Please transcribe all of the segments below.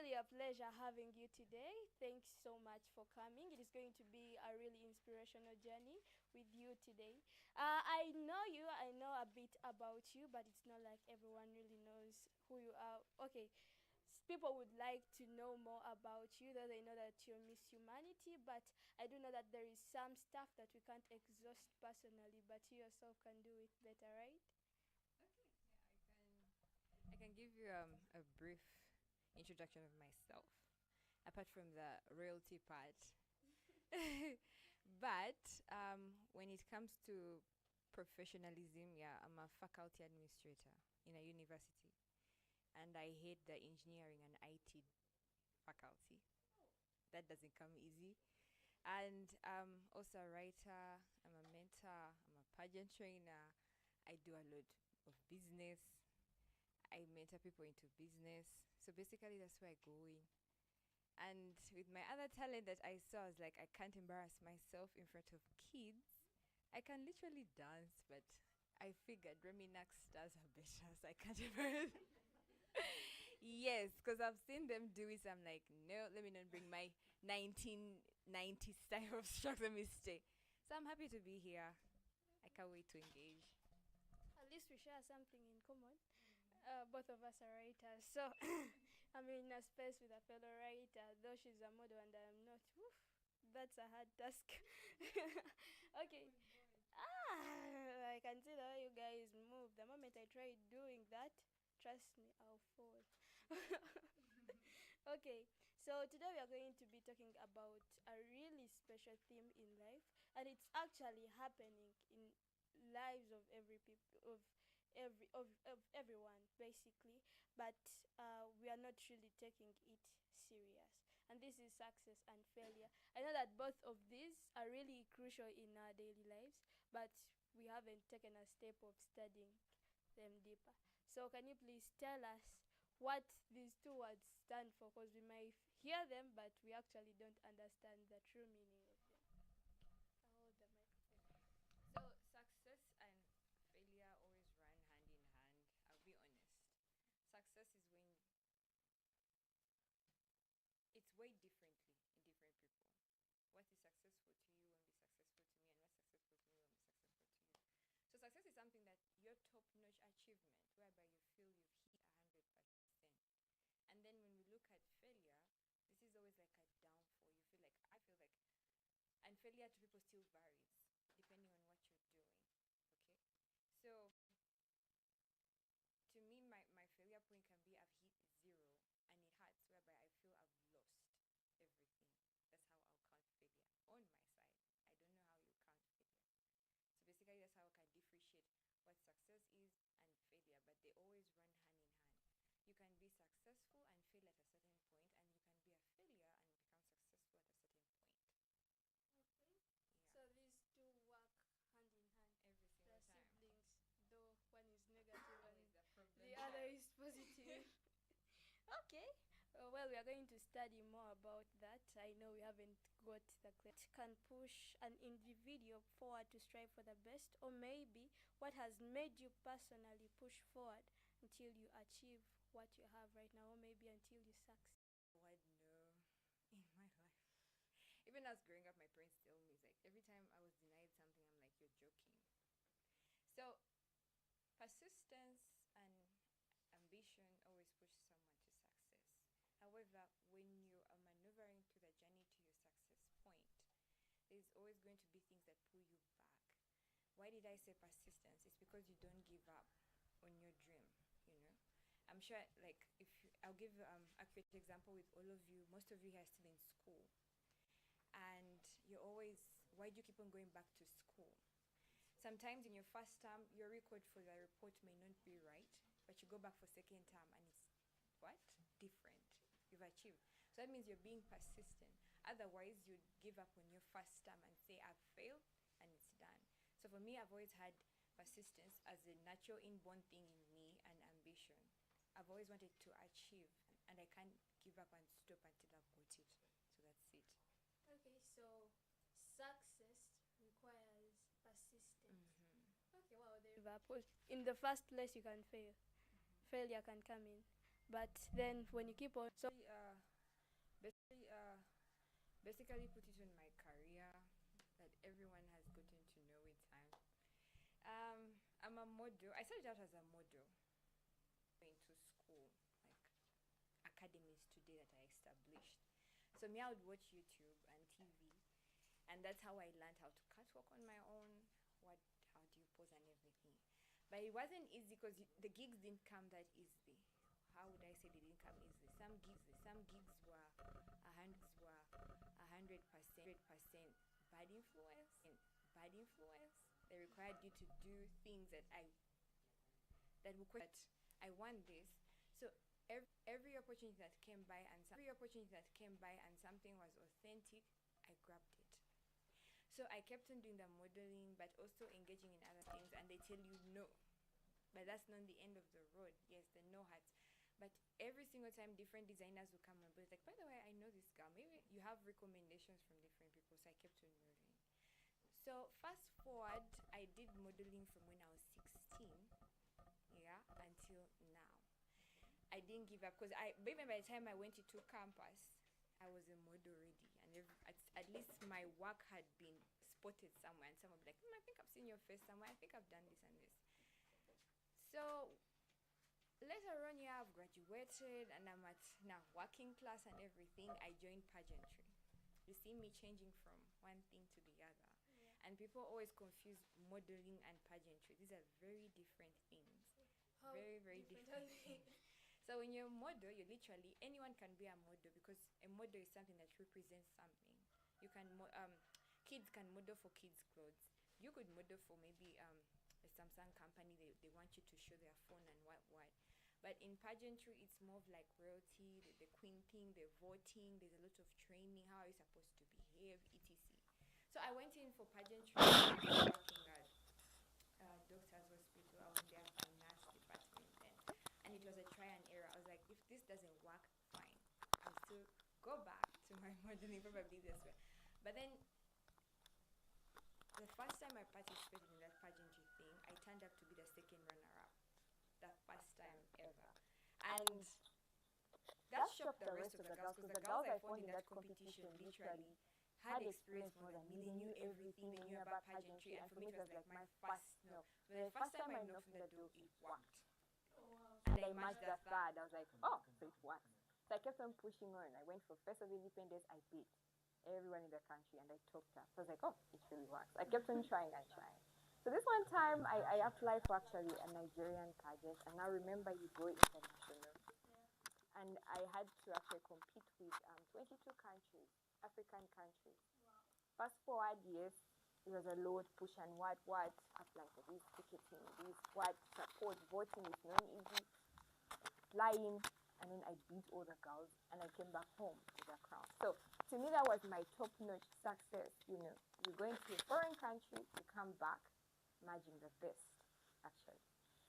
really a pleasure having you today. Thanks so much for coming. It is going to be a really inspirational journey with you today. I know you, I know a bit about you, but it's not like everyone really knows who you are. Okay, people would like to know more about you, though they know that you're Miss Humanity, but I do know that there is some stuff that we can't exhaust personally, but you yourself can do it better, right? I can give you a brief introduction of myself, apart from the royalty part. But when it comes to professionalism, yeah, I'm a faculty administrator in a university, and I head the engineering and IT faculty. That doesn't come easy. And also a writer, I'm a mentor, I'm a pageant trainer. I do a lot of business. I mentor people into business. So basically, that's where I go in. And with my other talent that I saw, I was like, I can't embarrass myself in front of kids. I can literally dance, but I figured Reminac stars are better, so I can't embarrass. Yes, because I've seen them do it. So I'm like, no, let me not bring my 1990 style of struggle. Let me stay. So I'm happy to be here. I can't wait to engage. At least we share something in common. Both of us are writers, so I'm in a space with a fellow writer, though she's a model and I'm not. Woof, that's a hard task. Okay. I can see the way you guys move. The moment I try doing that, trust me, I'll fall. Okay, so today we are going to be talking about a really special theme in life, and it's actually happening in lives of every people of everyone basically, but we are not really taking it serious. And this is success and failure. I know that both of these are really crucial in our daily lives, but we haven't taken a step of studying them deeper. So can you please tell us what these two words stand for? Because we might hear them, but we actually don't understand the true meaning of them. I'll hold the microphone. So success and failure always run hand in hand. I'll be honest. Success is when it's way differently in different people. What is successful to you won't be successful to me, and what's successful to me won't be successful to you. So success is something that your top-notch achievement, whereby you feel you've hit 100%. And then when we look at failure, this is always like a downfall. You feel like I feel like, and failure to people still varies depending on what you're doing. Okay, so to me, my failure point can be I've hit zero and it hurts, whereby I feel I've lost everything. That's how I'll count failure on my side. I don't know how you count failure. So basically, that's how I can differentiate what success is and failure, but they always run hand in hand. You can be successful and fail at a certain point, and you can be a failure and become successful at a certain point. Okay. Yeah, So these two work hand in hand. every They're single time. siblings, though one is negative and Always a problem the other child. is positive. Okay. Well, we are going to study more about that. I know we haven't got the can push an individual forward to strive for the best, or maybe what has made you personally push forward until you achieve what you have right now, or maybe until you succeed. What no in my life. Even as growing up, my parents tell me, it's like every time I was denied something, I'm like, you're joking. So persistence and ambition always push someone to success. However, when you are maneuvering to the journey to your success point, there's always going to be things that pull you back. Why did I say persistence? It's because you don't give up on your dream, you know. I'm sure, like, if you, I'll give accurate example with all of you. Most of you are still in school, and you're always, why do you keep on going back to school? Sometimes in your first term, your record for the report may not be right, but you go back for second term and it's what? Different. You've achieved. So that means you're being persistent. Otherwise, you'd give up on your first term and say, I've failed and it's done. So for me, I've always had persistence as a natural inborn thing in me and ambition. I've always wanted to achieve and I can't give up and stop until I've got it. So that's it. Okay, so success requires persistence. Okay, wow, they in the first place you can fail. Failure can come in. But then when you keep on, so Basically, basically put it on my career that everyone has gotten to know with time. I'm a model. I started out as a model into school, like academies today that I established. So me, I would watch YouTube and TV, and that's how I learned how to catwalk on my own. What, how do you pose and everything. But it wasn't easy because the gigs didn't come that easily. How would I say they didn't come easily? Some gigs were 100% bad influence. Bad influence. They required you to do things that would question that I want this. So every opportunity that came by and something was authentic, I grabbed it. So I kept on doing the modeling, but also engaging in other things, and they tell you no. But that's not the end of the road. Yes, the no hurts. But every single time, different designers will come and be like, by the way, I know this girl. Maybe you have recommendations from different people. So I kept on moving. So fast forward, I did modeling from when I was 16, yeah, until now. I didn't give up because maybe by the time I went into campus, I was a model already, and at least my work had been spotted somewhere, and someone would be like, I think I've seen your face somewhere. I think I've done this and this. So later on, yeah, I've graduated and I'm at now working class and everything. I joined pageantry. You see me changing from one thing to the other. Yeah. And people always confuse modeling and pageantry. These are very different things. How Very, very different things. So when you're a model, you literally, anyone can be a model because a model is something that represents something. You can, kids can model for kids' clothes. You could model for maybe a Samsung company. They want you to show their phone and what. But in pageantry, it's more of like royalty, the queen thing, the voting. There's a lot of training. How are you supposed to behave, etc. So I went in for pageantry. Working at doctor's hospital. I was there for nurse department then, and it was a try and error. I was like, if this doesn't work, fine. I'll still go back to my modeling probably this way. But then the first time I participated in that pageantry thing, I turned up to be the second runner-up. The first time ever, and that shocked the rest of the girls because the girls I found in that competition literally had experience more than me. They knew everything. They knew about pageantry, and for me it was like my first no. But the first time I knocked on the door, it worked. Oh, wow. And I matched the third. I was like, oh, so it works. So I kept on pushing on. I went for First of Independence. I beat everyone in the country, and I topped up. So I was like, oh, it really works. I kept on trying and trying. So this one time, I applied for actually a Nigerian pageant, and I remember you go international. Yeah. And I had to actually compete with 22 countries, African countries. Wow. Fast forward, yes, it was a load, push and what, apply for this, ticketing, this, what, support, voting is not easy, flying, and then I beat all the girls, and I came back home with a crown. So to me, that was my top-notch success. You know, you're going to a foreign country, you come back, imagine the best, actually.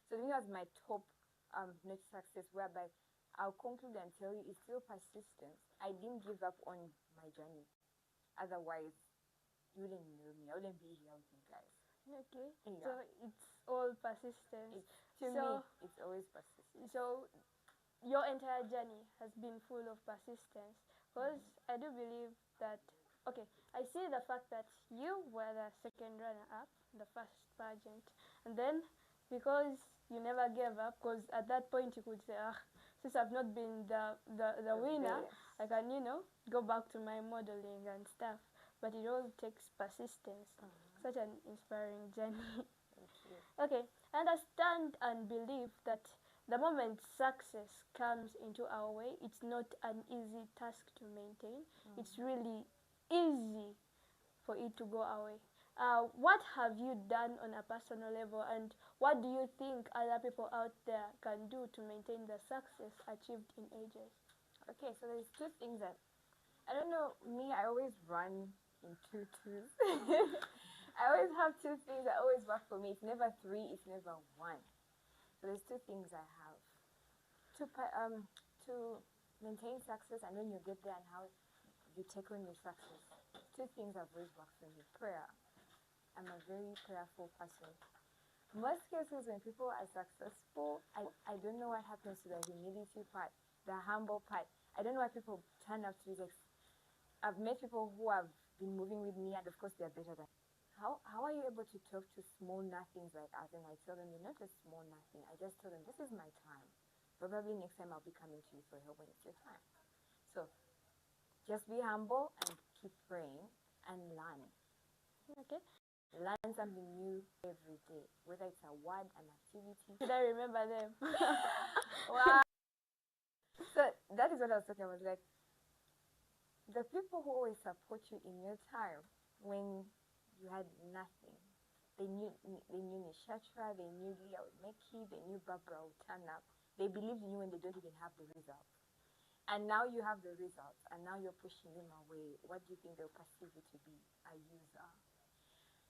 So this was my top-notch success, whereby I'll conclude and tell you it's still persistence. I didn't give up on my journey. Otherwise, you wouldn't know me. I wouldn't be here with you guys. Okay. Yeah. So it's all persistence. To me, it's always persistence. So your entire journey has been full of persistence. Because I do believe that, okay, I see the fact that you were the second runner-up, the first pageant, and then because you never gave up, because at that point you could say, since I've not been the winner, best. I can, go back to my modeling and stuff. But it all takes persistence. Such an inspiring journey. Thank you. Okay, I understand and believe that the moment success comes into our way, it's not an easy task to maintain. It's really easy for it to go away. What have you done on a personal level, and what do you think other people out there can do to maintain the success achieved in ages? Okay, so there's two things that, I don't know, me, I always run in twos. I always have two things that always work for me. It's never three, it's never one. So there's two things I have. To maintain success, and when you get there and how you take on your success. Two things have always worked for me. Prayer. I'm a very prayerful person. Most cases when people are successful, I don't know what happens to the humility part. the humble part. I don't know why people turn out to be like. I've met people who have been moving with me, and of course they're better than. How are you able to talk to small nothings like us? And I tell them, you're not a small nothing. I just tell them, this is my time. Probably next time I'll be coming to you for help when it's your time. So just be humble and keep praying and learn. Okay. Learn something new every day, whether it's a word, an activity. Should I remember them? Wow. So that is what I was talking about. Like the people who always support you in your time when you had nothing. They knew Nishatra, they knew Leah would make it, they knew Barbara would turn up. They believed in you when they don't even have the results. And now you have the results, and now you're pushing them away. What do you think they'll perceive you to be? A user.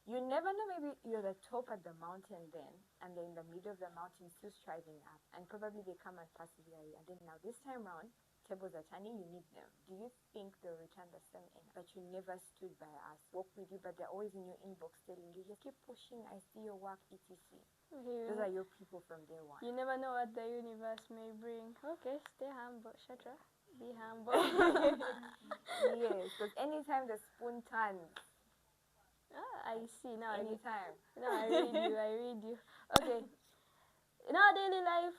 You never know, maybe you're the top at the mountain then, and they're in the middle of the mountain still striving up, and probably they come and persevere you. And then now this time round, tables are turning, you need them. Do you think they'll return the same energy? But you never stood by us, walk with you, but they're always in your inbox telling you, just keep pushing, I see your work, etc. Okay, Those are your people from day one. you never know what the universe may bring. Okay, stay humble, Shatra. Be humble. Yes, because anytime the spoon turns, I see now. anytime. Now I read you. I read you. Okay. In our daily life,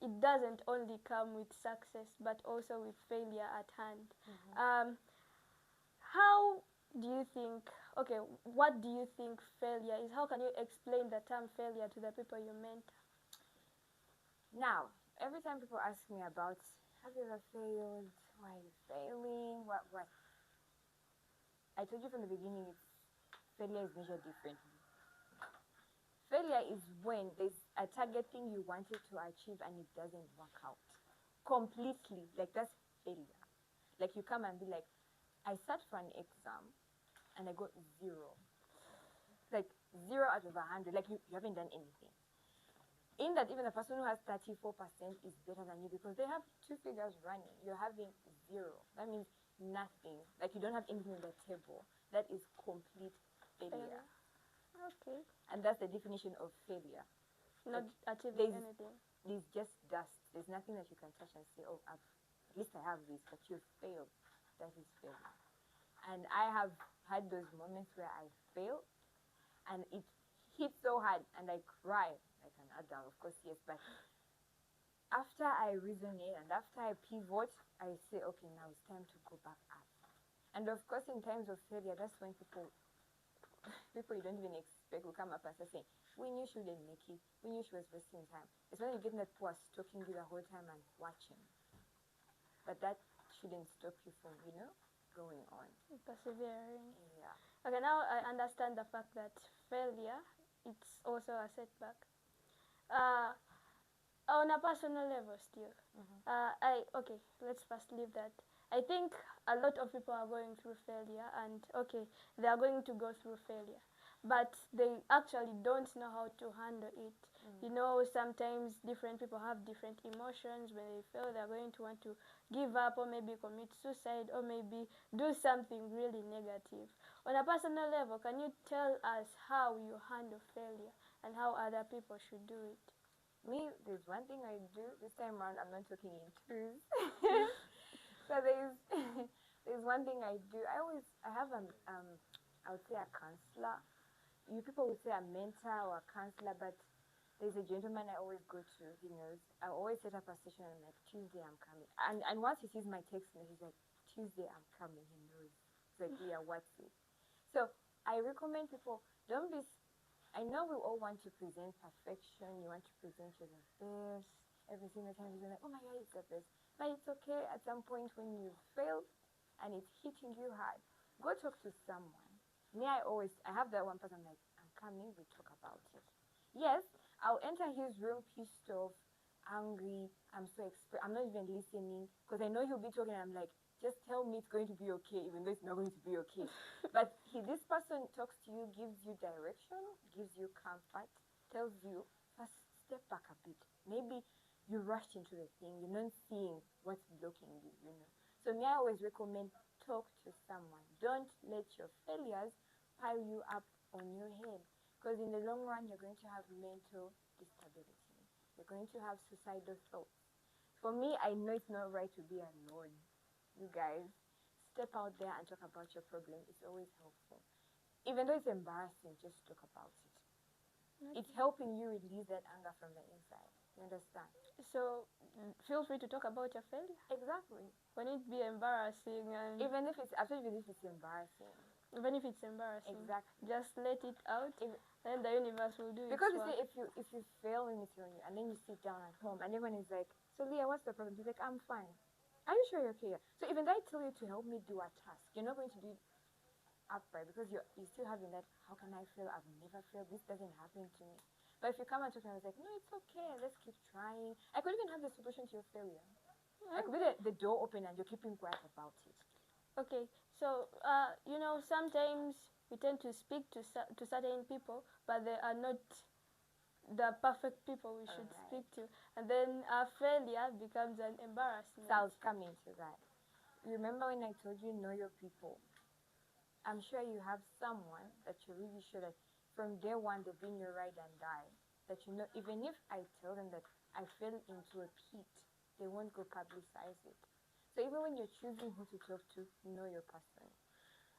it doesn't only come with success, but also with failure at hand. How do you think? Okay, what do you think failure is? How can you explain the term failure to the people you mentor? Now, every time people ask me about, have you ever failed? Why are you failing? What? I told you from the beginning, failure is measured differently. Failure is when there's a target thing you wanted to achieve and it doesn't work out. Completely. Like, that's failure. Like, you come and be like, I sat for an exam and I got 0. Like, 0 out of 100. Like, you haven't done anything. In that, even the person who has 34% is better than you because they have 2 figures running. You're having 0. That means nothing. Like, you don't have anything on the table. That is complete failure. Okay. And that's the definition of failure. Not like, achieving anything. There's just dust. There's nothing that you can touch and say, oh, at least I have this, but you've failed. That is failure. And I have had those moments where I failed and it hit so hard and I cry like an adult, of course, yes, but after I resonate and after I pivot, I say, okay, now it's time to go back up. And of course, in times of failure, that's when people you don't even expect will come up and say, we knew she wouldn't make it, we knew she was wasting time. It's when you get that people are stalking you the whole time and watching. But that shouldn't stop you from, going on. Persevering. Yeah. Okay, now I understand the fact that failure, it's also a setback. On a personal level still, okay, let's first leave that. I think a lot of people are going through failure and, okay, they are going to go through failure, but they actually don't know how to handle it. Sometimes different people have different emotions. When they fail, they're going to want to give up or maybe commit suicide or maybe do something really negative. On a personal level, can you tell us how you handle failure and how other people should do it? Me, there's one thing I do. This time around, I'm not talking in twos. So there's one thing I do. I have I would say a counselor. You people would say a mentor or a counselor, but there's a gentleman I always go to. He knows. I always set up a session and I'm like, Tuesday I'm coming. And once he sees my text message, he's like, Tuesday I'm coming. He knows. It's like, yeah, what's it? So I recommend people, don't be. I know we all want to present perfection. You want to present you're the best. Every single time you're like, oh my God, it's the best. But it's okay at some point when you fail and it's hitting you hard. Go talk to someone. Me, I have that one person like, I'm coming, we talk about it. Yes, I'll enter his room pissed off, angry, I'm not even listening because I know he'll be talking and I'm like, just tell me it's going to be okay, even though it's not going to be okay. But this person talks to you, gives you direction, gives you comfort, tells you, first step back a bit. Maybe you rushed into the thing, you're not seeing what's blocking you, So me, I always recommend talk to someone. Don't let your failures pile you up on your head. Because in the long run, you're going to have mental instability. You're going to have suicidal thoughts. For me, I know it's not right to be alone. You guys, step out there and talk about your problem. It's always helpful. Even though it's embarrassing, just talk about it. It's helping you release that anger from the inside. You understand? So feel free to talk about your failure. Exactly. When it be embarrassing and Even if it's embarrassing. even if it's embarrassing, Exactly. just let it out, and the universe will do its Because you work. see, if you fail in it and then you sit down at home and everyone is like, so Leah, what's the problem? She's like, I'm fine. Are you sure you're okay? So even though I tell you to help me do a task, you're not going to do it upright because you're still having that, how can I fail? I've never failed. This doesn't happen to me. But if you come and talk to me, I was like, no, it's okay. Let's keep trying. I could even have the solution to your failure. I could be the door open and you're keeping quiet about it. Okay, so sometimes we tend to speak to certain people, but they are not the perfect people we should speak to, and then our failure becomes an embarrassment. So I was coming to that. Remember when I told you know your people? I'm sure you have someone that you're really sure that from day one they've been your ride and die. That you know, even if I tell them that I fell into a pit, they won't go publicize it. So even when you're choosing who to talk to, know your person.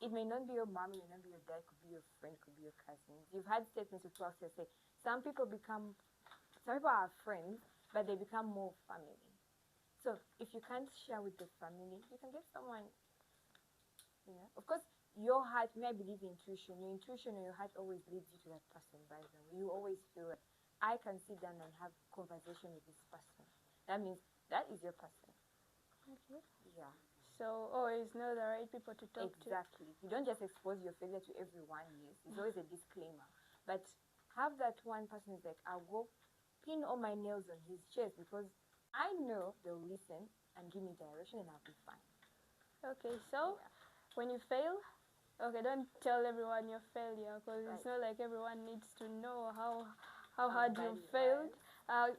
It may not be your mom, it may not be your dad, could be your friend, could be your cousins. You've had statements with us that say some people are friends, but they become more family. So if you can't share with the family, you can get someone. Of course, your heart, may I believe in intuition. Your intuition or your heart always leads you to that person, by the way. You always feel like, I can sit down and have conversation with this person. That means that is your person. Okay. Yeah. So always know the right people to talk to. Exactly. You don't just expose your failure to everyone, yes. It's always a disclaimer. But have that one person who's like, I'll go pin all my nails on his chest because I know they'll listen and give me direction and I'll be fine. Okay, so when you fail, okay, don't tell everyone your failure because it's not like everyone needs to know how hard you failed.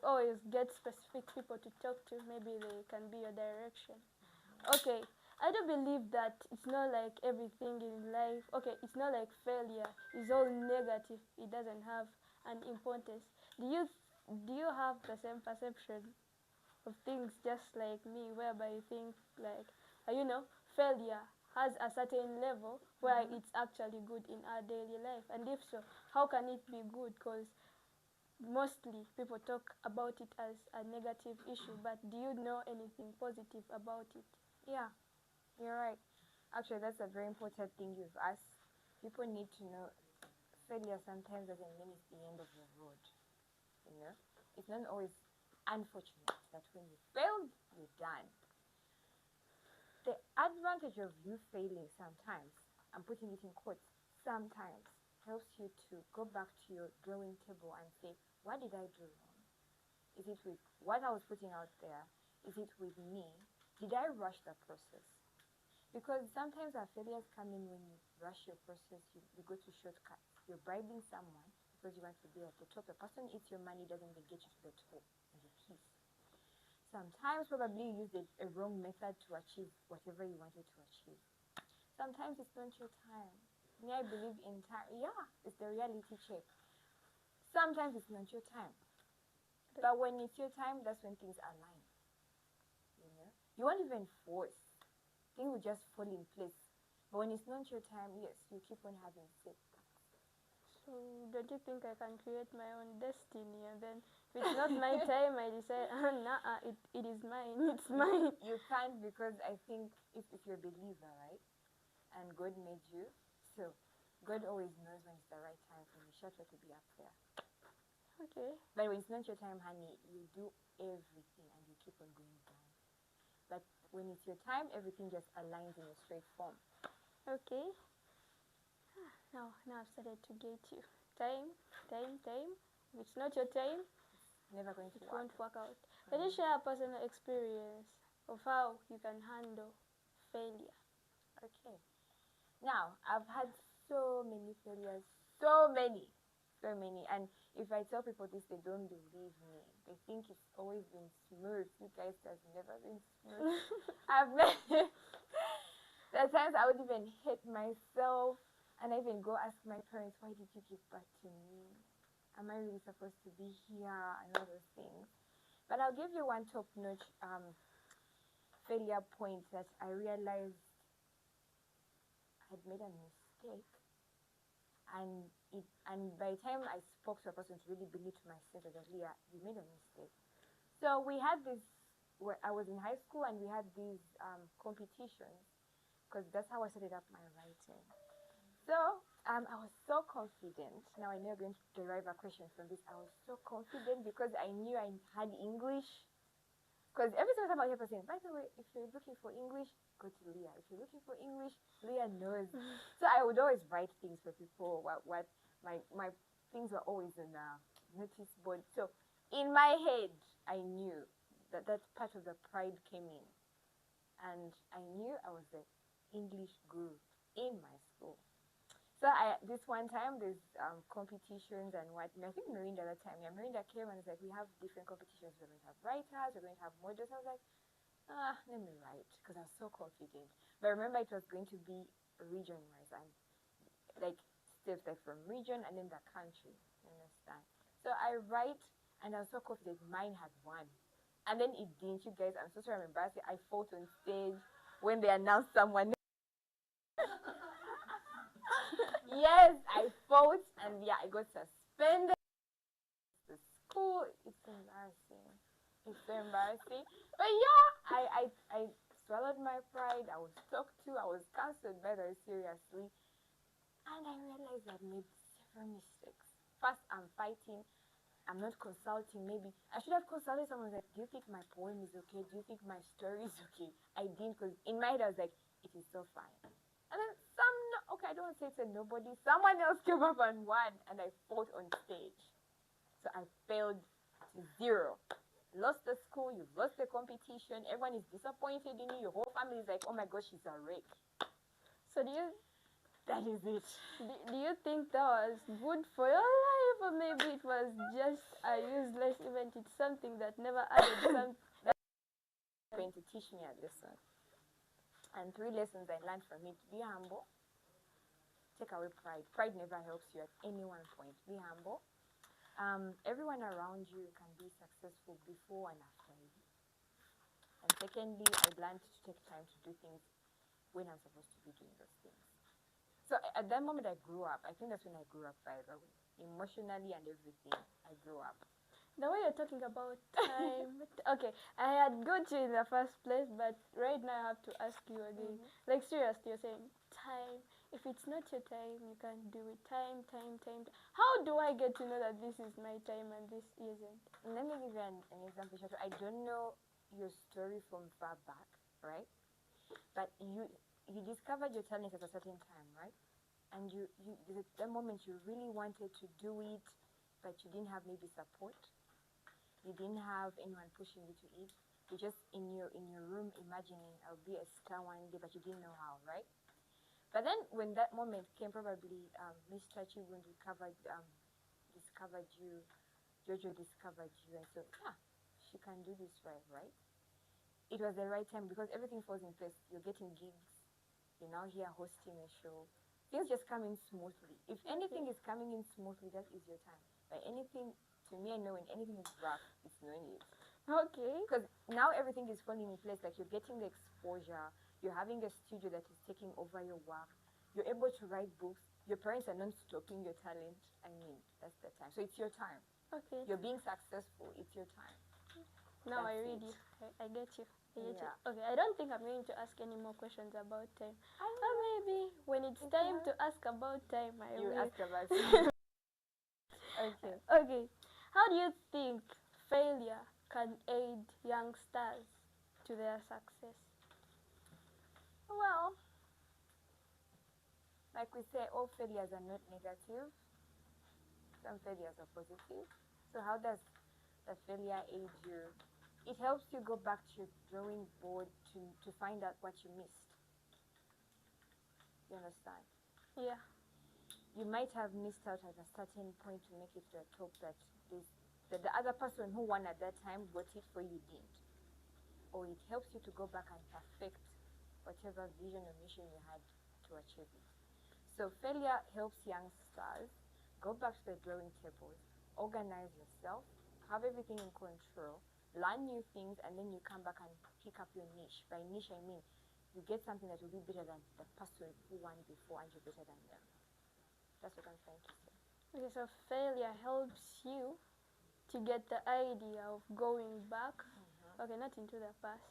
Always get specific people to talk to. Maybe they can be your direction. Okay, I do believe that it's not like everything in life. Okay, it's not like failure is all negative. It doesn't have an importance. Do you have the same perception of things just like me, whereby you think like failure has a certain level where it's actually good in our daily life, and if so, how can it be good? Because mostly people talk about it as a negative issue, but do you know anything positive about it? Yeah, you're right. Actually, that's a very important thing you've asked. People need to know failure sometimes doesn't mean it's the end of the road. It's not always unfortunate that when you failed, you're done. The advantage of you failing sometimes, I'm putting it in quotes, sometimes helps you to go back to your drawing table and say, what did I do wrong? Is it with what I was putting out there? Is it with me? Did I rush the process? Because sometimes our failures come in when you rush your process, you go to shortcuts. You're bribing someone because you want to be at the top. The person eats your money, doesn't even get you to the top and the peace. Sometimes probably you used a wrong method to achieve whatever you wanted to achieve. Sometimes it's not your time. May I believe in time? Yeah, it's the reality check. Sometimes it's not your time. But when it's your time, that's when things align. You won't even force. Things will just fall in place. But when it's not your time, yes, you keep on having setbacks. So don't you think I can create my own destiny, and then if it's not my time, I decide, nah, it is mine, it's mine. You can't, because I think if you're a believer, right, and God made you, so God always knows when it's the right time for you. Sure to be up there. Okay. But when it's not your time, honey, you do everything and you keep on going down. But when it's your time, everything just aligns in a straight form. Okay. Now I've started to get you. Time. If it's not your time, it's never going to work. It won't work out. Can you share a personal experience of how you can handle failure? Okay. Now, I've had so many failures. So many. And if I tell people this, they don't believe me. They think it's always been smooth. You guys, has never been smooth. There are times I would even hate myself, and I even go ask my parents, why did you give birth to me? Am I really supposed to be here? And all those things. But I'll give you one top-notch failure point that I realized I had made a mistake, and by the time I spoke to a person to really bring it to my senses, that Leah, you made a mistake. So we had this. I was in high school, and we had these competitions because that's how I started up my writing. So I was so confident. Now I know you're going to derive a question from this. I was so confident because I knew I had English. Because every single time I hear a person, by the way, if you're looking for English, go to Leah. If you're looking for English, Leah knows. So I would always write things for people. What my things were always on a notice board. So in my head, I knew that part of the pride came in, and I knew I was the English guru in my school. So this one time there's competitions and what. And I think Mirinda at that time. Yeah, Mirinda came and was like, we have different competitions. We're going to have writers. We're going to have models. I was like, let me write because I was so confident. But remember, it was going to be region wise and like steps like from region and then the country. You understand? So I write and I was so confident mine had won. And then it didn't. You guys, I'm so sorry. I'm embarrassed. I fought on stage when they announced someone. Yes, I fought and yeah, I got suspended. The school, it's embarrassing. It's so embarrassing. But yeah, I swallowed my pride. I was talked to. I was cancelled very seriously. And I realized I made several mistakes. First, I'm fighting. I'm not consulting. Maybe I should have consulted someone like, do you think my poem is okay? Do you think my story is okay? I didn't because in my head I was like, it is so fine. And then okay, I don't want to say it's a nobody. Someone else came up and won, and I fought on stage. So I failed to zero. Lost the school, you've lost the competition, everyone is disappointed in you, your whole family is like, oh my gosh, she's a wreck. So that is it. Do you think that was good for your life, or maybe it was just a useless event? It's something that never added something. Going to teach me a lesson. And 3 lessons I learned from it. Be humble. Take away pride. Pride never helps you at any one point. Be humble. Everyone around you can be successful before and after you. And secondly, I learned to take time to do things when I'm supposed to be doing those things. So at that moment I grew up. I think that's when I grew up, by the way. Emotionally and everything, I grew up. The way you're talking about time. Okay, I had got you in the first place, but right now I have to ask you again. Like, seriously, you're saying time. If it's not your time, you can't do it. Time. How do I get to know that this is my time and this isn't? Let me give you an example. I don't know your story from far back, right? But you discovered your talent at a certain time, right? And there's that moment you really wanted to do it, but you didn't have maybe support. You didn't have anyone pushing you to it. You're just in your room imagining I'll be a star one day, but you didn't know how, right? But then when that moment came, probably Mr. Chibun discovered you, Jojo discovered you, and so she can do this right? It was the right time because everything falls in place. You're getting gigs. You're now here hosting a show. Things just come in smoothly. If anything is coming in smoothly, that is your time. But anything, to me, I know when anything is rough, it's no news. Okay. Because now everything is falling in place. Like you're getting the exposure. You're having a studio that is taking over your work. You're able to write books. Your parents are not stopping your talent. I mean, that's the time. So it's your time. Okay. You're being successful. It's your time. Now That's I read it. you. I get you. Yeah. Okay, I don't think I'm going to ask any more questions about time. Or maybe when it's time to ask about time, I You will. ask about it. Okay. Okay. How do you think failure can aid youngsters to their success? Well, like we say, all failures are not negative. Some failures are positive. So how does the failure aid you? It helps you go back to your drawing board to find out what you missed. You understand? Yeah. You might have missed out at a certain point to make it to the top that the other person who won at that time got it for you didn't. Or it helps you to go back and perfect whatever vision or mission you had to achieve it. So failure helps youngsters go back to the drawing tables, organize yourself, have everything in control, learn new things, and then you come back and pick up your niche. By niche, I mean you get something that will be better than the person who won before, and you're better than them. That's what I'm trying to say. Okay, so failure helps you to get the idea of going back. Okay, not into the past,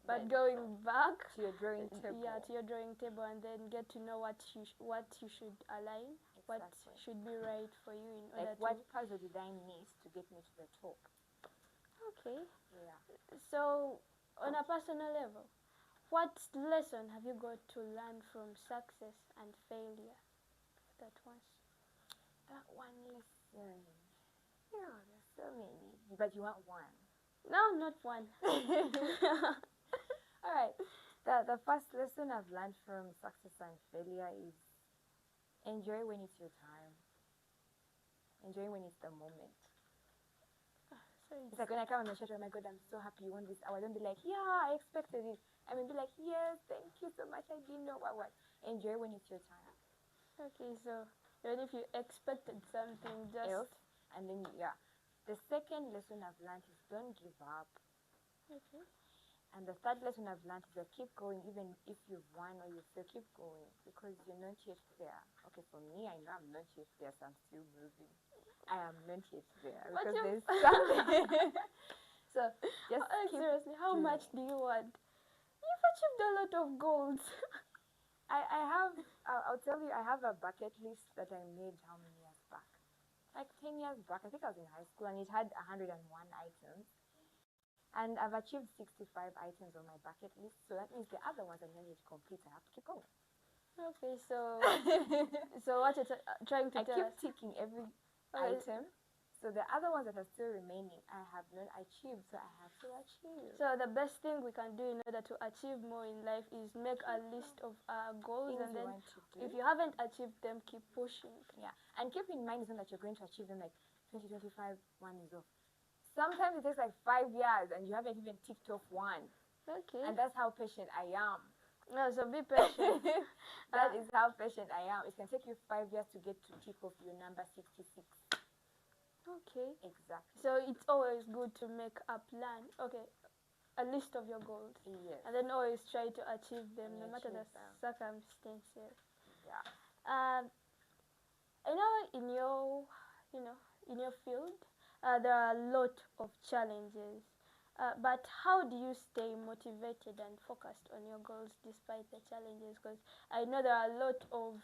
but going back to your drawing table. Yeah, to your drawing table, and then get to know what you should align, what should be right for you in order like what puzzle did I miss to get me to the top. Okay. Yeah. So on a personal level, what lesson have you got to learn from success and failure? That one lesson. Yeah, there's so many. But you want one? No, not one. All right. The first lesson I've learned from success and failure is enjoy when it's your time. Enjoy when it's the moment. It's like when I come on the show, oh my God, I'm so happy you won this award. Don't be like, yeah, I expected it. I mean, be like, yes, thank you so much. I didn't know what. Enjoy when it's your time. Okay, so even if you expected something just else, and then the second lesson I've learned is don't give up. Okay. And the third lesson I've learned is that keep going even if you've won or you fail. Keep going because you're not yet there. Okay, for me, I know I'm not yet there, so I'm still moving. I am not yet there because there's something. So just seriously, how much do you want? You've achieved a lot of goals. I have. I'll tell you. I have a bucket list that I made how many years back? Like 10 years back. I think I was in high school, and it had 101 items. And I've achieved 65 items on my bucket list. So that means the other ones are not yet complete. I have to keep going. Okay, so so what you're trying to tell us? I keep ticking every item. So the other ones that are still remaining, I have not achieved, so I have to achieve. So the best thing we can do in order to achieve more in life is make a list of our goals, and then if you haven't achieved them, keep pushing. Yeah, and keep in mind, it's not that you're going to achieve them like 2025, one is off. Sometimes it takes like 5 years, and you haven't even ticked off one. Okay. And that's how patient I am. No, so be patient. That is how patient I am. It can take you 5 years to get to tick off your number 66. Okay. Exactly. So it's always good to make a plan. Okay, a list of your goals. Yes. And then always try to achieve them, no matter the circumstances. Yeah. I know in your field, there are a lot of challenges. But how do you stay motivated and focused on your goals despite the challenges? Because I know there are a lot of,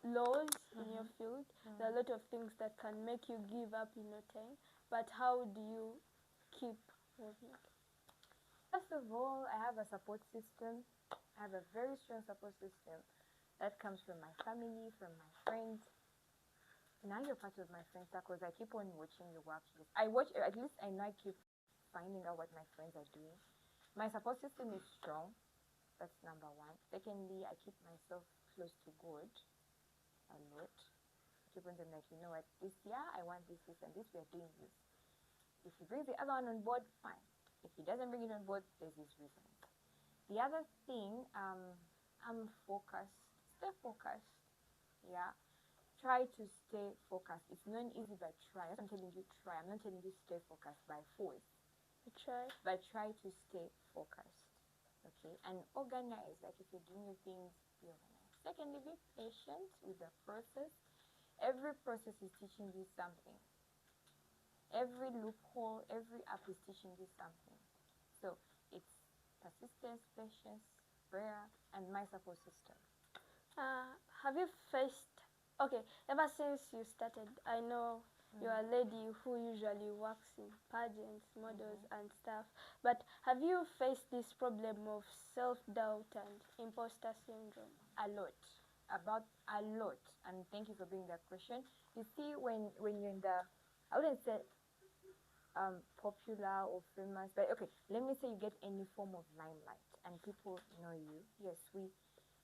laws in your field. There are a lot of things that can make you give up in no time. But how do you keep moving? First of all, I have a support system. I have a very strong support system that comes from my family, from my friends. Now you're part of my friends circle. I keep on watching your work. I watch, at least I know I keep finding out what my friends are doing. My support system is strong. That's number one. Secondly, I keep myself close to God a lot. I keep on saying, like, you know what, this year I want this, and this, we are doing this. If he brings the other one on board, fine. If he doesn't bring it on board, there's his reasons. The other thing, I'm focused. Stay focused. Yeah. Try to stay focused. It's not easy, but try. I'm telling you, try. I'm not telling you stay focused by force. Try. But try to stay focused. Okay? And organize. Like if you're doing your things, be organized. Secondly, be patient with the process. Every process is teaching you something. Every loophole, every app is teaching you something. So it's persistence, patience, prayer, and my support system. Have you faced, ever since you started, I know you're a lady who usually works in pageants, models, and stuff, but have you faced this problem of self-doubt and imposter syndrome? A lot. And thank you for bringing that question. You see, when you're in the, I wouldn't say popular or famous, but okay, let me say you get any form of limelight and people know you. Yes,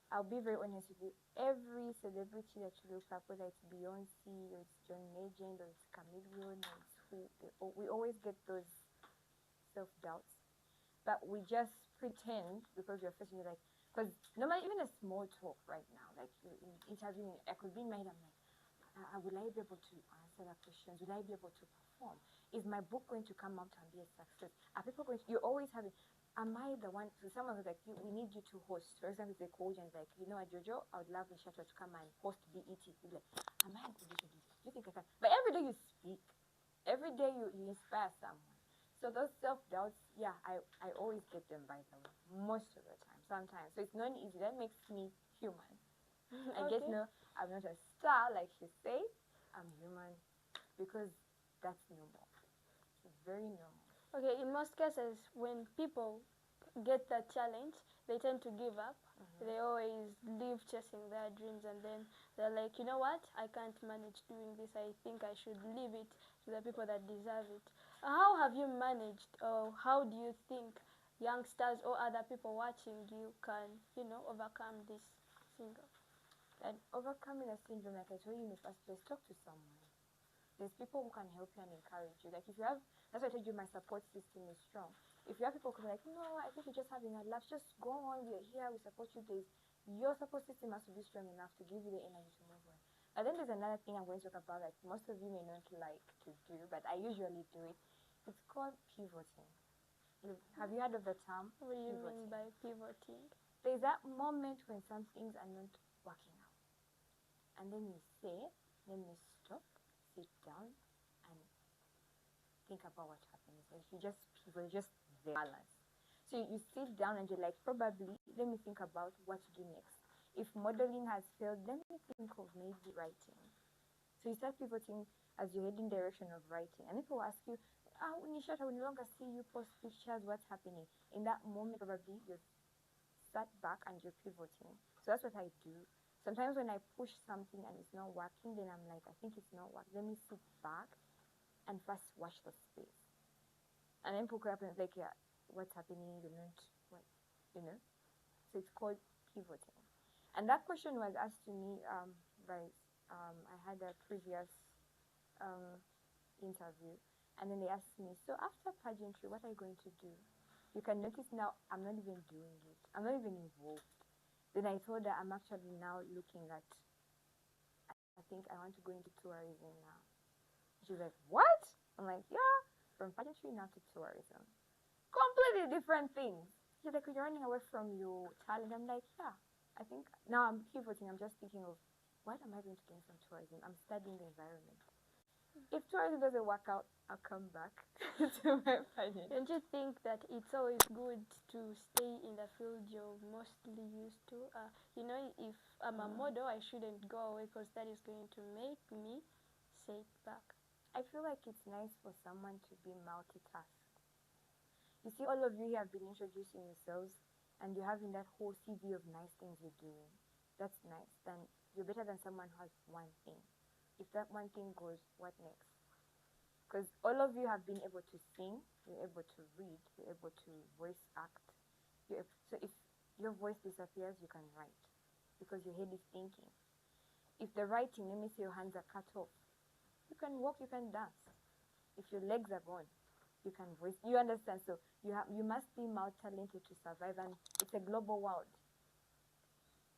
I'll be very honest with you. Every celebrity that you look up, whether it's Beyonce or it's John Legend or it's Chameleon or it's we always get those self-doubts. But we just pretend because we're facing like, because normally even a small talk right now, like you're interviewing, I could be in my head, I'm like, will I be able to answer that question? Will I be able to perform? Is my book going to come out and be a success? Are people going to, you're always having, am I the one, so someone was like, we need you to host. For example, if they called you and like, you know what, Jojo, I would love Nishato to come and host BET. You'd be like, am I going to do this? Do you think I can? But every day you speak, every day you inspire someone. So those self-doubts, yeah, I always get them, by the way, most of the time, sometimes. So it's not easy. That makes me human. I guess, Okay. no, I'm not a star, like you say. I'm human because that's normal. It's very normal. Okay, in most cases, when people get that challenge, they tend to give up. They always leave chasing their dreams, and then they're like, you know what? I can't manage doing this. I think I should leave it to the people that deserve it. How have you managed, or how do you think youngsters or other people watching you can, overcome this syndrome? And overcoming a syndrome, like I told you in the first place, talk to someone. There's people who can help you and encourage you. Like if you have, that's why I told you my support system is strong. If you have people who are like, no, I think you're just having a laugh, just go on, we're here, we support you. Your support system has to be strong enough to give you the energy to move on. And then there's another thing I'm going to talk about that most of you may not like to do, but I usually do it. It's called pivoting. Have you heard of the term? What do you Pivoting. mean by pivoting? There's that moment when some things are not working out. And then you say, let me stop, sit down, and think about what happens. Like you just pivot, just balance. So you sit down and you're like, probably, let me think about what to do next. If modeling has failed, let me think of maybe writing. So you start pivoting as you head in direction of writing. And people will ask you, Nishata, I will no longer see you post pictures, what's happening? In that moment, probably you've sat back and you're pivoting. So that's what I do. Sometimes when I push something and it's not working, then I'm like, I think it's not working. Let me sit back and first watch the space. And then people up and like, yeah, what's happening? You're not, what, you know? So it's called pivoting. And that question was asked to me by, I had a previous interview. And then they asked me, so after pageantry, what are you going to do? You can notice now I'm not even doing it. I'm not even involved. Then I told her I'm actually now looking at, I think I want to go into tourism now. She's like, what? I'm like, yeah, from pageantry now to tourism. Completely different things. She's like, you're running away from your talent. I'm like, yeah, I think now I'm pivoting. I'm just thinking of what am I going to gain from tourism? I'm studying the environment. If tourism doesn't work out, I'll come back to my pageant. Don't you think that it's always good to stay in the field you're mostly used to? If I'm a model, I shouldn't go away because that is going to make me sit back. I feel like it's nice for someone to be multitask. You see, all of you have been introducing yourselves and you're having that whole CV of nice things you're doing. That's nice. Then you're better than someone who has one thing. If that one thing goes, what next? Because all of you have been able to sing, you're able to read, you're able to voice act. So if your voice disappears, you can write because your head is thinking. If the writing, let me say your hands are cut off, you can walk, you can dance. If your legs are gone, you can voice. You understand? So you must be multi-talented to survive, and it's a global world.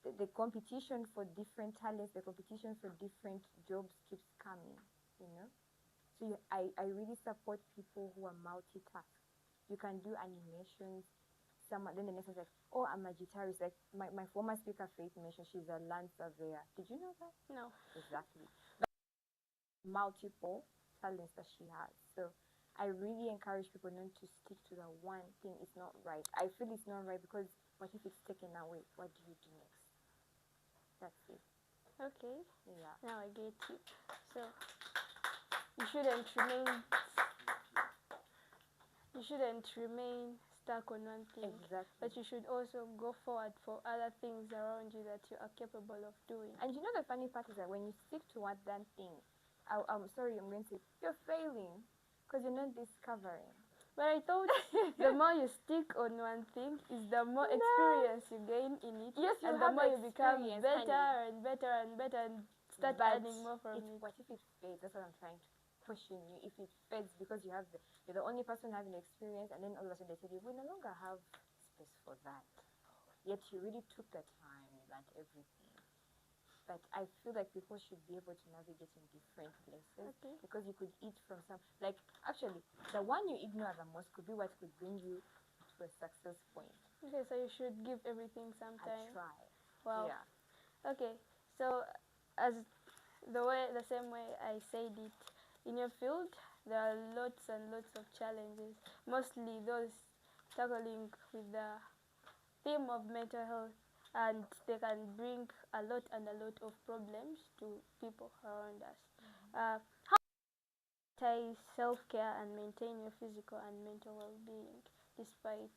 The competition for different talents, the competition for different jobs keeps coming, So I really support people who are multitask. You can do animations. Then the next one's like, oh, I'm a guitarist. Like my former speaker, Faith, mentioned she's a land surveyor. Did you know that? No. Exactly. But multiple talents that she has. So I really encourage people not to stick to the one thing. It's not right. I feel it's not right because what if it's taken away? What do you do next? That's it. Okay. Yeah. Now I get you. So you shouldn't remain stuck on one thing. Exactly. But you should also go forward for other things around you that you are capable of doing. And the funny part is that when you stick to one thing, I'm going to say, you're failing because you're not discovering. But I thought the more you stick on one thing is the more experience you gain in it. Yes, and the more you become better and better and better and start earning more from it. What if it fades? That's what I'm trying to push in you. If it fades because you're the only person having experience, and then all of a sudden they tell you, we no longer have space for that. Yet you really took the time, you learned everything. but I feel like people should be able to navigate in different places Okay. because you could eat from some, like, actually, the one you ignore the most could be what could bring you to a success point. Okay, so you should give everything some I time. try. Wow. Yeah. Okay, so as the same way I said it, in your field there are lots and lots of challenges, mostly those struggling with the theme of mental health, and they can bring a lot and a lot of problems to people around us. How ties self-care and maintain your physical and mental well-being despite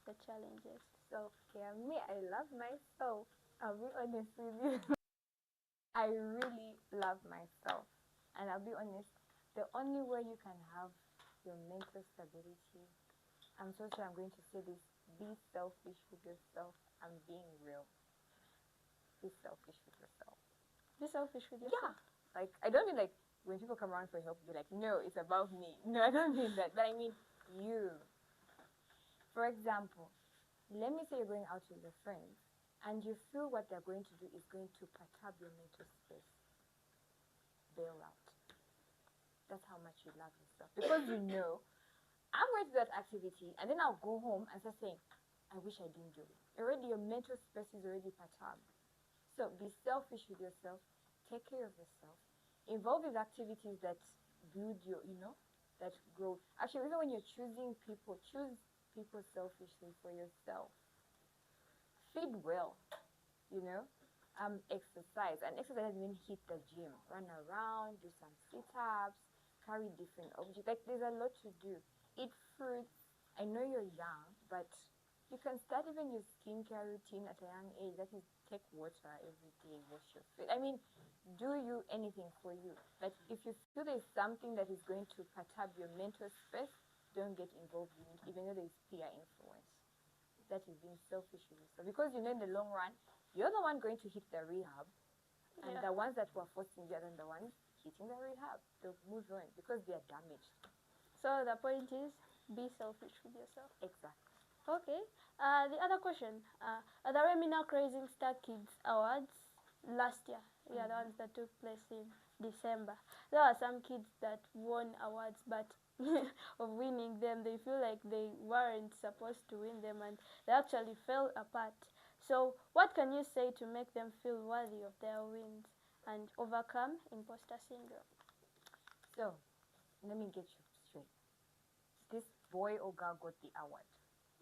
the challenges? Self-care. Me, I love myself. I'll be honest with you. I really love myself. And I'll be honest, the only way you can have your mental stability, I'm so sure I'm going to say this, be selfish with yourself. I'm being real. Be selfish with yourself. Be selfish with Yeah. yourself. Like, I don't mean like when people come around for help, be like, no, it's about me. No, I don't mean that. But I mean you. For example, let me say you're going out with your friends and you feel what they're going to do is going to perturb your mental space. Bail out. That's how much you love yourself. Because you know, I'm going to do that activity and then I'll go home and start saying, I wish I didn't do it. Already your mental space is already perturbed. So be selfish with yourself. Take care of yourself. Involve with activities that build your, that grow. Actually, even when you're choosing people, choose people selfishly for yourself. Feed well, you know. Exercise. And exercise doesn't mean hit the gym. Run around, do some sit-ups, carry different objects. Like, there's a lot to do. Eat fruits. I know you're young, but you can start even your skincare routine at a young age. That is, take water every day, wash your face. I mean, do you anything for you. But if you feel there's something that is going to perturb your mental space, don't get involved in it, even though there's peer influence. That is being selfish with yourself. Because you know in the long run, you're the one going to hit the rehab, and Yeah. the ones that were forcing you are the ones hitting the rehab. They'll move on because they are damaged. So the point is, be selfish with yourself. Exactly. Okay. The other question, the Reminac Raising Star Kids Awards last year, yeah, the ones that took place in December. There are some kids that won awards, but of winning them, they feel like they weren't supposed to win them, and they actually fell apart. So, what can you say to make them feel worthy of their wins and overcome imposter syndrome? So, let me get you straight. This boy or girl got the award.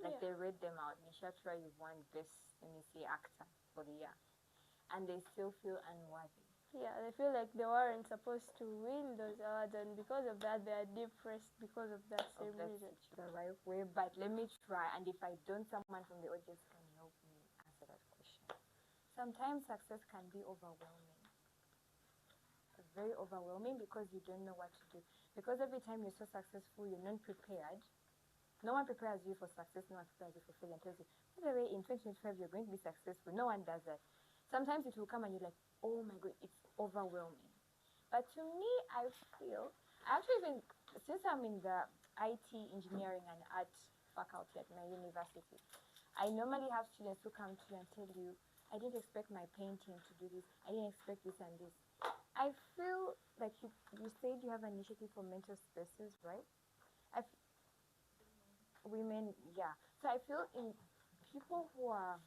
Like, Yeah. they read them out. Nishatra, you won best, let me say, actor for the year. And they still feel unworthy. Yeah, they feel like they weren't supposed to win those awards, and because of that, they are depressed because of that same reason. The right way, but let me try. And if I don't, someone from the audience can help me answer that question. Sometimes success can be overwhelming. Very overwhelming because you don't know what to do. Because every time you're so successful, you're not prepared. No one prepares you for success, no one prepares you for failure and tells you, by the way, in 2025 you're going to be successful. No one does that. Sometimes it will come and you're like, oh my god, it's overwhelming. But to me, I feel, since I'm in the IT engineering and art faculty at my university, I normally have students who come to you and tell you, I didn't expect my painting to do this, I didn't expect this and this. I feel like you said you have an initiative for mental spaces, right? Women, yeah. So I feel in people who are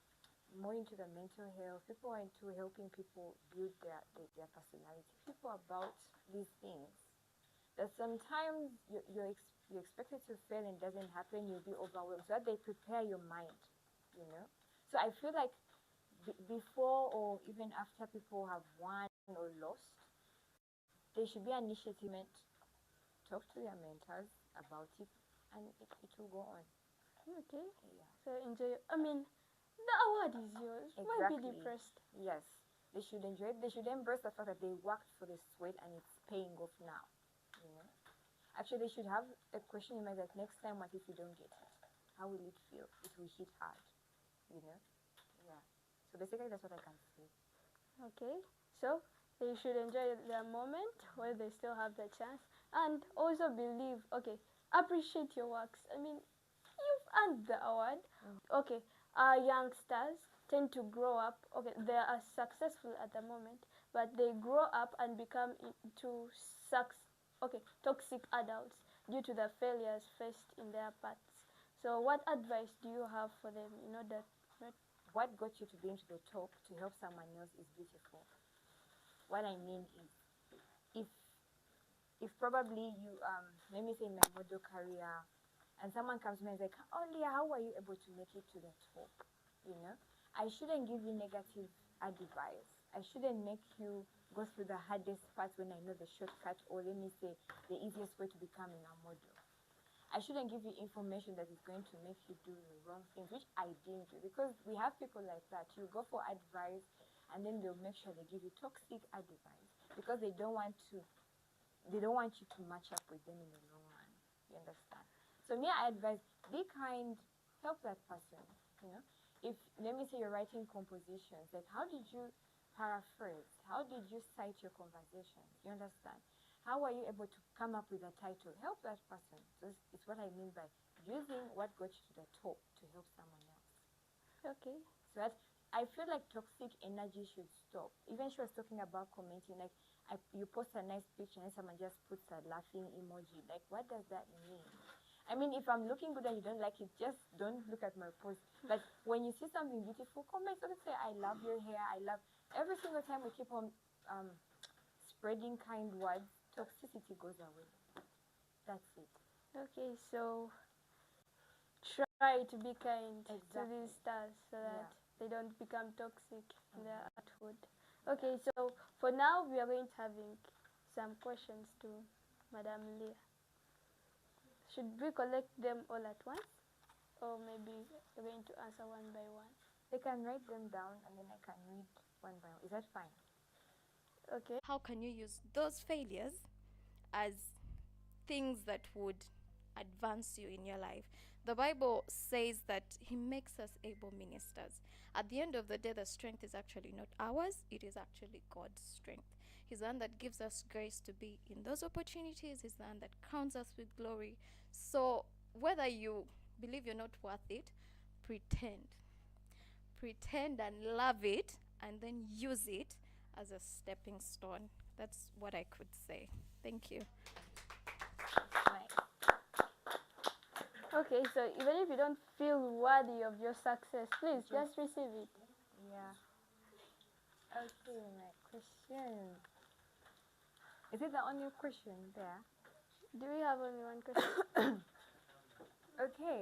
more into the mental health, people who are into helping people build their personality, people about these things, that sometimes you're expected to fail and it doesn't happen, you'll be overwhelmed. So that they prepare your mind, you know. So I feel like before or even after people have won or lost, there should be an initiative. Talk to their mentors about it, and it will go on. Okay. Yeah. So enjoy. I mean, the award is yours. Why be Exactly. depressed? Yes. They should enjoy it. They should embrace the fact that they worked for the sweat and it's paying off now. You know. Actually, they should have a question in mind that next time, what if you don't get it? How will it feel? It will hit hard. You know. Yeah. So basically, that's what I can say. Okay. So they should enjoy their moment where they still have the chance, and also believe. Okay, appreciate your works. I mean, you've earned the award. Okay, youngsters, tend to grow up. Okay, they are successful at the moment, but they grow up and become into toxic adults due to the failures faced in their paths. So, what advice do you have for them in order not? What got you to be into the top to help someone else is beautiful. What I mean is, if probably you let me say in my model career, and someone comes to me and is like, oh Leah, how were you able to make it to the top? You know, I shouldn't give you negative advice. I shouldn't make you go through the hardest parts when I know the shortcut, or let me say the easiest way to becoming a model. I shouldn't give you information that is going to make you do the wrong things, which I didn't do, because we have people like that. You go for advice, and then they'll make sure they give you toxic advice because they don't want you to match up with them in the long run. You understand? So me, I advise, be kind, help that person. You know, if let me say you're writing compositions, like how did you paraphrase? How did you cite your conversations? You understand? How are you able to come up with a title? Help that person. So it's what I mean by using what got you to the top to help someone else. Okay. So that I feel like toxic energy should stop. Even she was talking about commenting, like you post a nice picture and someone just puts a laughing emoji. Like, what does that mean? I mean, if I'm looking good and you don't like it, just don't look at my post. But when you see something beautiful, comment. Don't say, I love your hair. I love. Every single time we keep on spreading kind words, toxicity goes away. That's it. Okay, so try to be kind to Exactly. these stars so that Yeah. they don't become toxic in their artwork. Okay, so for now we are going to having some questions to Madame Leah. Should we collect them all at once, or maybe we're going to answer one by one? They can write them down and then I can read one by one. Is that fine? Okay. How can you use those failures as things that would advance you in your life? The Bible says that He makes us able ministers. At the end of the day, the strength is actually not ours, it is actually God's strength. He's the one that gives us grace to be in those opportunities, He's the one that crowns us with glory. So, whether you believe you're not worth it, pretend. Pretend and love it, and then use it as a stepping stone. That's what I could say. Thank you. Right. Okay, so even if you don't feel worthy of your success, please just receive it. Yeah. Okay, my question. Is it the only question there? Do we have only one question? Okay.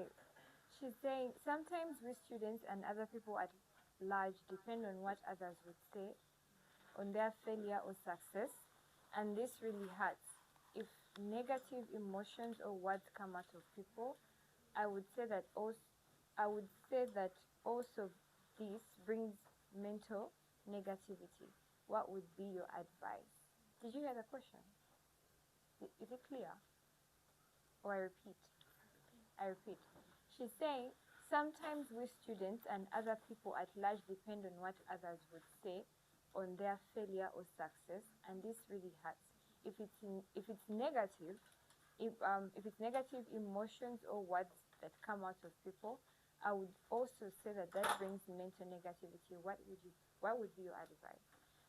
She's saying sometimes we students and other people at large depend on what others would say, on their failure or success, and this really hurts. If negative emotions or words come out of people, I would say that also this brings mental negativity. What would be your advice? Did you hear the question? Is it clear? Or I repeat? I repeat. She's saying sometimes we students and other people at large depend on what others would say, on their failure or success, and this really hurts. If it's negative, if it's negative emotions or words that come out of people, I would also say that brings mental negativity. What would be your advice?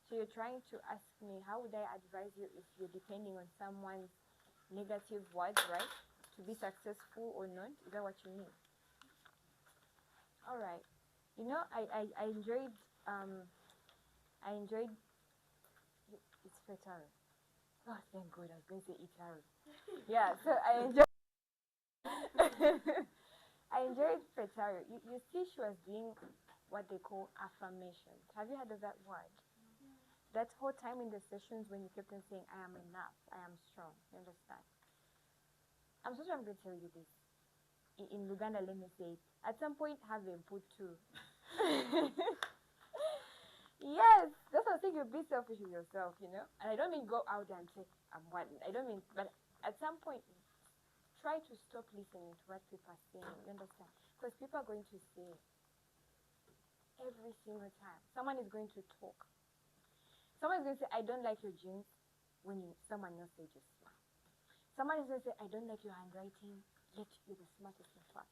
So you're trying to ask me, how would I advise you if you're depending on someone's negative words, right, to be successful or not? Is that what you mean? All right. You know, I enjoyed it's fertile. Oh, thank God! I was going to say Itaro. Yeah. So I enjoyed. I enjoyed fertile. You see, she was doing what they call affirmations. Have you heard of that word? That whole time in the sessions when you kept on saying, I am enough, I am strong. You understand? I'm so sure I'm going to tell you this. In Luganda, let me say it. At some point, have a put too. Yes, that's what I think. You'll be selfish with yourself, you know. And I don't mean go out and say I'm one. I don't mean, but at some point, try to stop listening to what people are saying. You understand? Because people are going to say every single time. Someone is going to talk. Someone is going to say, I don't like your jeans, when someone else says you're smart. Someone is going to say, I don't like your handwriting, yet you're the smartest in class.